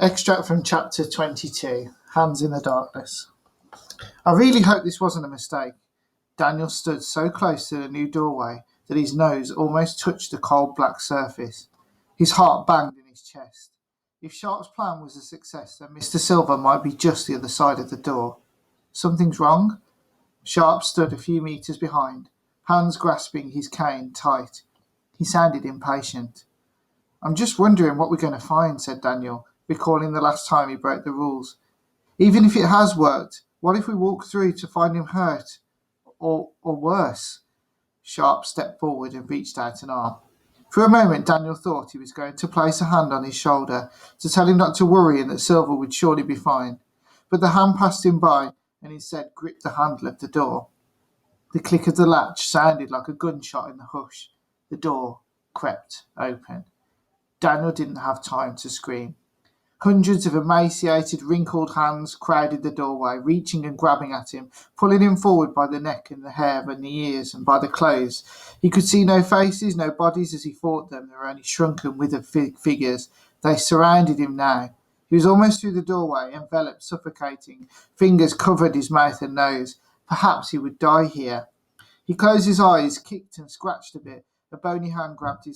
Extract from chapter 22, Hands in the Darkness. I really hope this wasn't a mistake. Daniel stood so close to the new doorway that his nose almost touched the cold black surface. His heart banged in his chest. If Sharp's plan was a success, then Mr. Silver might be just the other side of the door. Something's wrong? Sharp stood a few metres behind, hands grasping his cane tight. He sounded impatient. I'm just wondering what we're going to find, said Daniel, recalling the last time he broke the rules. Even if it has worked, what if we walk through to find him hurt? Or worse? Sharp stepped forward and reached out an arm. For a moment Daniel thought he was going to place a hand on his shoulder to tell him not to worry and that Silver would surely be fine. But the hand passed him by and instead gripped the handle of the door. The click of the latch sounded like a gunshot in the hush. The door crept open. Daniel didn't have time to scream. Hundreds of emaciated, wrinkled hands crowded the doorway, reaching and grabbing at him, pulling him forward by the neck and the hair and the ears and by the clothes. He could see no faces, no bodies as he fought them. They were only shrunken, withered figures. They surrounded him now. He was almost through the doorway, enveloped, suffocating. Fingers covered his mouth and nose. Perhaps he would die here. He closed his eyes, kicked and scratched a bit. A bony hand grabbed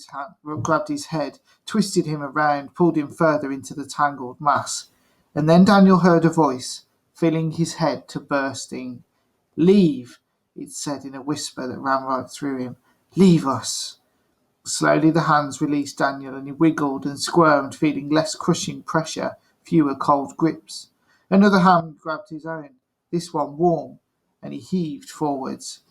his head, twisted him around, pulled him further into the tangled mass. And then Daniel heard a voice, filling his head to bursting. Leave, it said in a whisper that ran right through him. Leave us. Slowly the hands released Daniel and he wiggled and squirmed, feeling less crushing pressure, fewer cold grips. Another hand grabbed his own, this one warm, and he heaved forwards.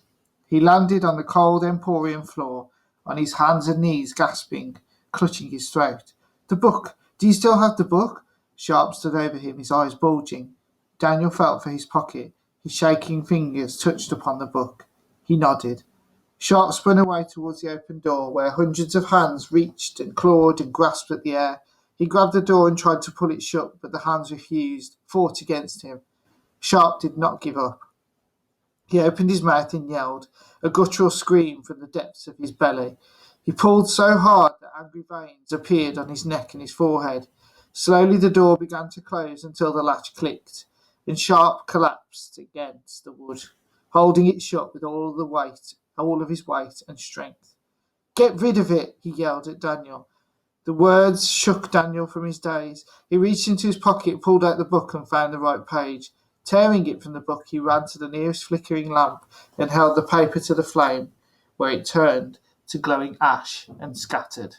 He landed on the cold Emporium floor, on his hands and knees, gasping, clutching his throat. The book! Do you still have the book? Sharp stood over him, his eyes bulging. Daniel felt for his pocket. His shaking fingers touched upon the book. He nodded. Sharp spun away towards the open door, where hundreds of hands reached and clawed and grasped at the air. He grabbed the door and tried to pull it shut, but the hands refused, fought against him. Sharp did not give up. He opened his mouth and yelled, a guttural scream from the depths of his belly. He pulled so hard that angry veins appeared on his neck and his forehead. Slowly the door began to close until the latch clicked, and Sharp collapsed against the wood, holding it shut with all of his weight and strength. Get rid of it, he yelled at Daniel. The words shook Daniel from his daze. He reached into his pocket, pulled out the book and found the right page. Tearing it from the book, he ran to the nearest flickering lamp and held the paper to the flame, where it turned to glowing ash and scattered.